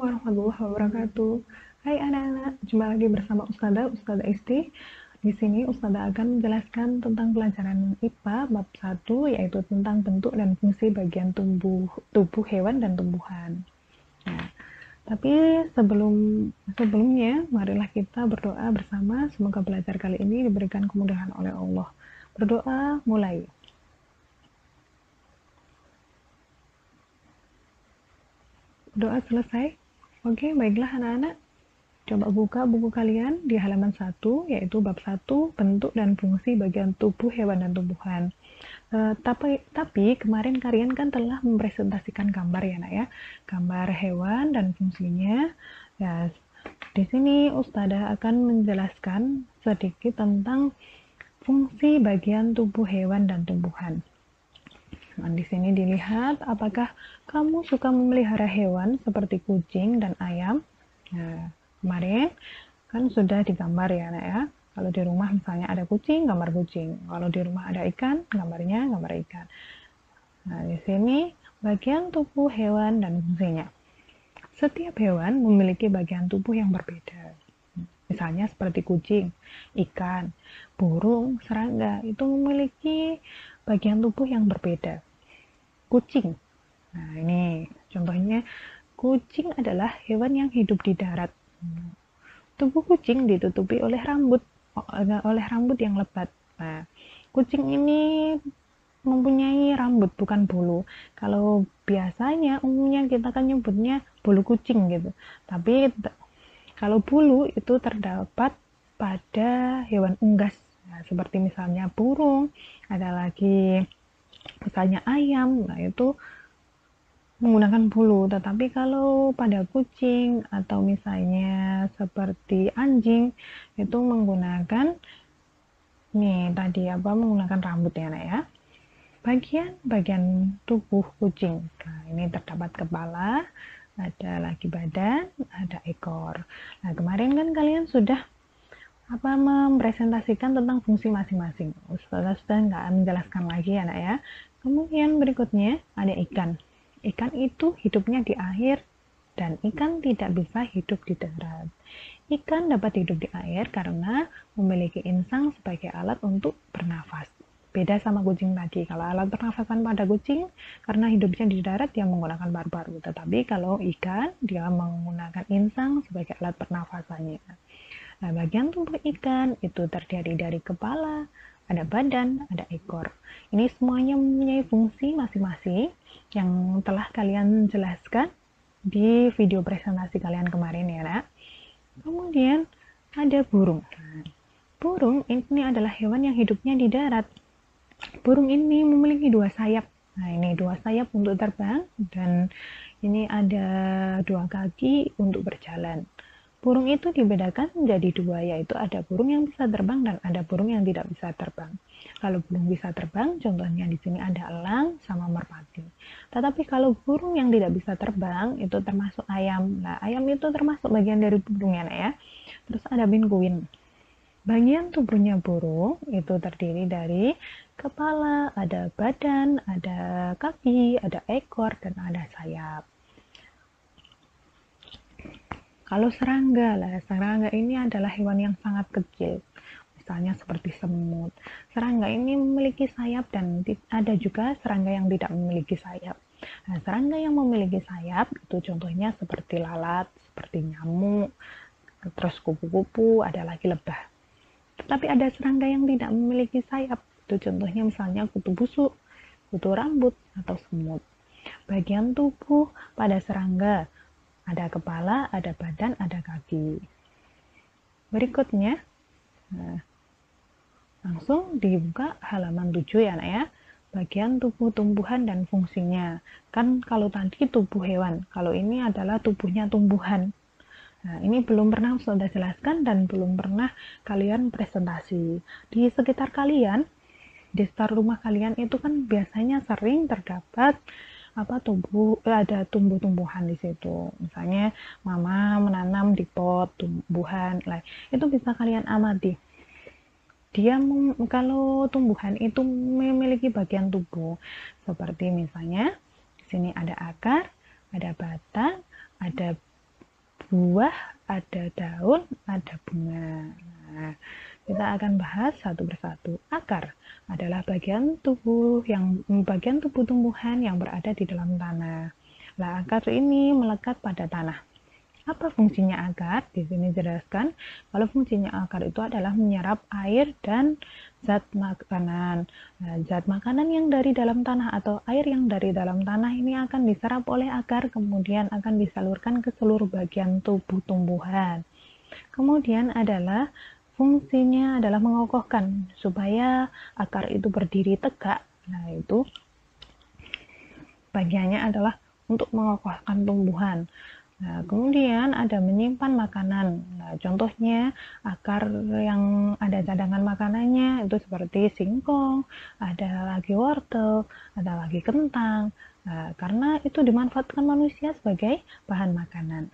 warahmatullahi wabarakatuh. Hai anak-anak, jumpa lagi bersama Ustazah Isti. Di sini Ustazah akan menjelaskan tentang pelajaran IPA bab 1, yaitu tentang bentuk dan fungsi bagian tubuh hewan dan tumbuhan. Nah, tapi sebelumnya, marilah kita berdoa bersama. Semoga belajar kali ini diberikan kemudahan oleh Allah. Berdoa mulai. Doa selesai. Oke, baiklah anak-anak. Coba buka buku kalian di halaman 1, yaitu bab 1, bentuk dan fungsi bagian tubuh hewan dan tumbuhan. Tapi kemarin kalian kan telah mempresentasikan gambar ya nak ya, gambar hewan dan fungsinya. Ya, di sini Ustazah akan menjelaskan sedikit tentang fungsi bagian tubuh hewan dan tumbuhan. Nah, di sini dilihat apakah kamu suka memelihara hewan seperti kucing dan ayam. Nah, kemarin kan sudah digambar ya nak ya. Kalau di rumah misalnya ada kucing, gambar kucing. Kalau di rumah ada ikan, gambarnya gambar ikan. Nah, di sini bagian tubuh hewan dan fungsinya. Setiap hewan memiliki bagian tubuh yang berbeda. Misalnya seperti kucing, ikan, burung, serangga itu memiliki bagian tubuh yang berbeda. Kucing. Nah, ini contohnya, kucing adalah hewan yang hidup di darat. Tubuh kucing ditutupi oleh rambut yang lebat. Nah, kucing ini mempunyai rambut bukan bulu. Kalau biasanya umumnya kita kan nyebutnya bulu kucing gitu. Tapi kalau bulu itu terdapat pada hewan unggas. Nah, seperti misalnya burung, ada lagi misalnya ayam. Nah, itu menggunakan bulu, tetapi kalau pada kucing atau misalnya seperti anjing itu menggunakan menggunakan rambut ya nak ya. Bagian tubuh kucing, nah ini terdapat kepala, ada lagi badan, ada ekor. Nah, kemarin kan kalian sudah mempresentasikan tentang fungsi masing-masing. Ustazah sudah nggak menjelaskan lagi ya nak ya. Kemudian berikutnya ada ikan. Ikan itu hidupnya di air dan ikan tidak bisa hidup di darat. Ikan dapat hidup di air karena memiliki insang sebagai alat untuk bernafas. Beda sama kucing tadi. Kalau alat pernafasan pada kucing, karena hidupnya di darat, dia menggunakan paru-paru. Tetapi kalau ikan, dia menggunakan insang sebagai alat pernafasannya. Nah, bagian tubuh ikan itu terdiri dari kepala, ada badan, ada ekor. Ini semuanya mempunyai fungsi masing-masing yang telah kalian jelaskan di video presentasi kalian kemarin ya nak. Kemudian ada burung. Nah, burung ini adalah hewan yang hidupnya di darat. Burung ini memiliki 2 sayap. Nah, ini 2 sayap untuk terbang dan ini ada 2 kaki untuk berjalan. Burung itu dibedakan menjadi 2, yaitu ada burung yang bisa terbang dan ada burung yang tidak bisa terbang. Kalau burung bisa terbang, contohnya di sini ada elang sama merpati. Tetapi kalau burung yang tidak bisa terbang, itu termasuk ayam. Nah, ayam itu termasuk bagian dari burungnya ya. Terus ada penguin. Bagian tubuhnya burung itu terdiri dari kepala, ada badan, ada kaki, ada ekor, dan ada sayap. Kalau serangga ini adalah hewan yang sangat kecil, misalnya seperti semut. Serangga ini memiliki sayap dan ada juga serangga yang tidak memiliki sayap. Nah, serangga yang memiliki sayap itu contohnya seperti lalat, seperti nyamuk, terus kupu-kupu, ada lagi lebah. Tetapi ada serangga yang tidak memiliki sayap, itu contohnya misalnya kutu busuk, kutu rambut, atau semut. Bagian tubuh pada serangga ada kepala, ada badan, ada kaki. Berikutnya, nah, langsung dibuka halaman 7 ya nak ya. Bagian tubuh tumbuhan dan fungsinya. Kan kalau tadi tubuh hewan, kalau ini adalah tubuhnya tumbuhan. Nah, ini belum pernah sudah jelaskan dan belum pernah kalian presentasi. Di sekitar kalian, di sekitar rumah kalian itu kan biasanya sering terdapat ada tumbuh-tumbuhan di situ. Misalnya mama menanam di pot tumbuhan. Nah, itu bisa kalian amati. Kalau tumbuhan itu memiliki bagian tubuh seperti misalnya di sini ada akar, ada batang, ada buah, ada daun, ada bunga. Nah, kita akan bahas satu persatu. Akar adalah bagian tubuh tumbuhan yang berada di dalam tanah. Nah, akar ini melekat pada tanah. Apa fungsinya akar? Di sini jelaskan kalau fungsinya akar itu adalah menyerap air dan zat makanan. Nah, zat makanan yang dari dalam tanah atau air yang dari dalam tanah ini akan diserap oleh akar, kemudian akan disalurkan ke seluruh bagian tubuh tumbuhan. Kemudian adalah fungsinya adalah mengokohkan supaya akar itu berdiri tegak. Nah, itu bagiannya adalah untuk mengokohkan tumbuhan. Nah, kemudian ada menyimpan makanan. Nah, contohnya akar yang ada cadangan makanannya itu seperti singkong, ada lagi wortel, ada lagi kentang. Nah, karena itu dimanfaatkan manusia sebagai bahan makanan.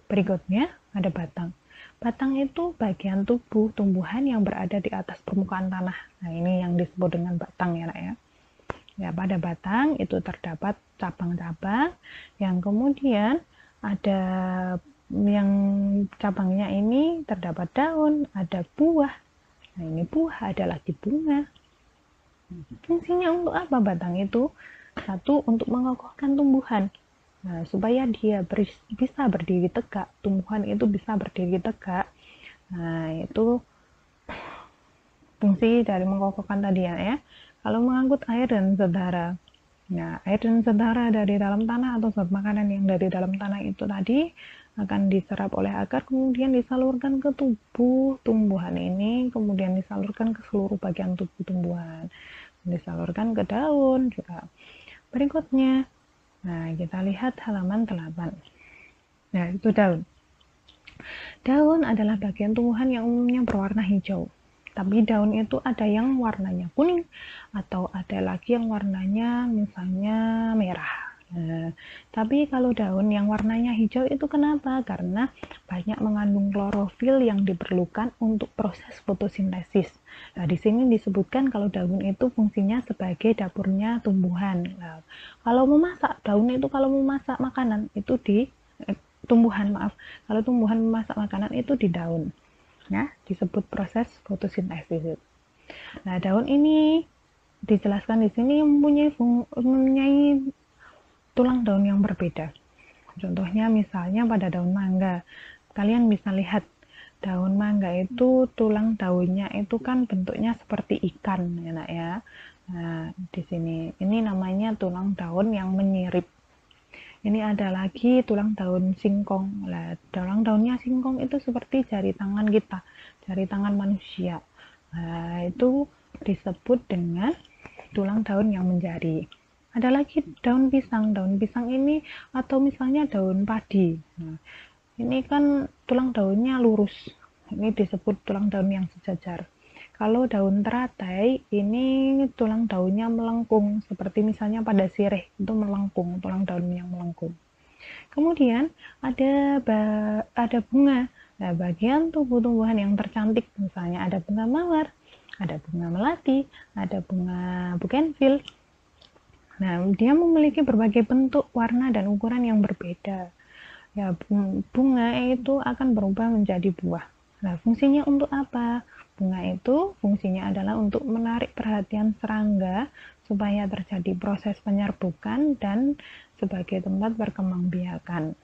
Berikutnya ada batang. Batang itu bagian tubuh tumbuhan yang berada di atas permukaan tanah. Nah, ini yang disebut dengan batang ya, Nak ya. Ya, pada batang itu terdapat cabang-cabang yang kemudian ada yang cabangnya ini terdapat daun, ada buah. Nah, ini buah, ada lagi bunga. Fungsinya untuk apa batang itu? Satu, untuk mengokohkan tumbuhan. Nah, supaya dia bisa berdiri tegak, tumbuhan itu bisa berdiri tegak. Nah, itu fungsi dari mengokohkan tadi ya. Kalau mengangkut air dan sedara. Nah, air dan sedara dari dalam tanah atau zat makanan yang dari dalam tanah itu tadi akan diserap oleh akar, kemudian disalurkan ke tubuh tumbuhan ini, kemudian disalurkan ke seluruh bagian tubuh tumbuhan, disalurkan ke daun juga. Berikutnya, nah kita lihat halaman 8. Nah, itu daun. Daun adalah bagian tumbuhan yang umumnya berwarna hijau. Tapi daun itu ada yang warnanya kuning atau ada lagi yang warnanya misalnya merah. Nah, tapi kalau daun yang warnanya hijau itu kenapa? Karena banyak mengandung klorofil yang diperlukan untuk proses fotosintesis. Nah, di sini disebutkan kalau daun itu fungsinya sebagai dapurnya tumbuhan. Nah, kalau memasak daun itu kalau memasak makanan itu di tumbuhan, maaf. Kalau tumbuhan memasak makanan itu di daun. Ya, disebut proses fotosintesis. Nah, daun ini dijelaskan di sini mempunyai tulang daun yang berbeda. Contohnya misalnya pada daun mangga. Kalian bisa lihat daun mangga itu tulang daunnya itu kan bentuknya seperti ikan, ya, Nak ya. Nah, di sini ini namanya tulang daun yang menyirip. Ini ada lagi tulang daun singkong. Nah, tulang daunnya singkong itu seperti jari tangan kita, jari tangan manusia. Nah, itu disebut dengan tulang daun yang menjari. Ada lagi daun pisang. Daun pisang ini atau misalnya daun padi. Nah, ini kan tulang daunnya lurus. Ini disebut tulang daun yang sejajar. Kalau daun teratai, ini tulang daunnya melengkung, seperti misalnya pada sirih, itu melengkung, tulang daun yang melengkung. Kemudian ada bunga. Nah, bagian tubuh tumbuhan yang tercantik, misalnya ada bunga mawar, ada bunga melati, ada bunga bugenvil. Nah, dia memiliki berbagai bentuk, warna, dan ukuran yang berbeda. Ya, bunga itu akan berubah menjadi buah. Nah, fungsinya untuk apa? Bunga itu fungsinya adalah untuk menarik perhatian serangga supaya terjadi proses penyerbukan dan sebagai tempat berkembangbiakan.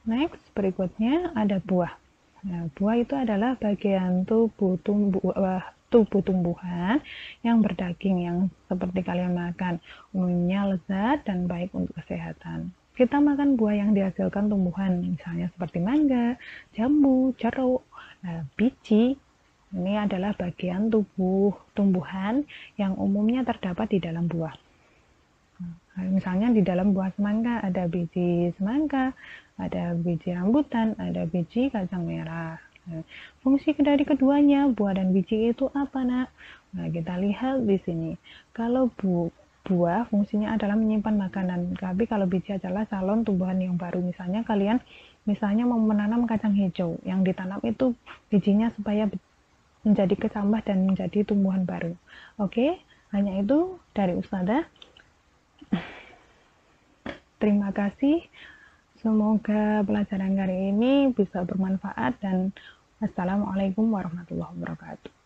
Next, berikutnya ada buah. Nah, buah itu adalah bagian tubuh tumbuhan yang berdaging yang seperti kalian makan. Umumnya lezat dan baik untuk kesehatan. Kita makan buah yang dihasilkan tumbuhan, misalnya seperti mangga, jambu, jeruk. Nah, biji ini adalah bagian tubuh tumbuhan yang umumnya terdapat di dalam buah. Nah, misalnya di dalam buah semangka ada biji semangka, ada biji rambutan, ada biji kacang merah. Nah, fungsi dari keduanya, buah dan biji itu apa, Nak? Nah, kita lihat di sini. Kalau buah fungsinya adalah menyimpan makanan, tapi kalau biji adalah calon tumbuhan yang baru. Misalnya kalian mau menanam kacang hijau, yang ditanam itu bijinya supaya menjadi kecambah dan menjadi tumbuhan baru. Oke, hanya itu dari Ustazah. Terima kasih. Semoga pelajaran kali ini bisa bermanfaat dan wassalamualaikum warahmatullahi wabarakatuh.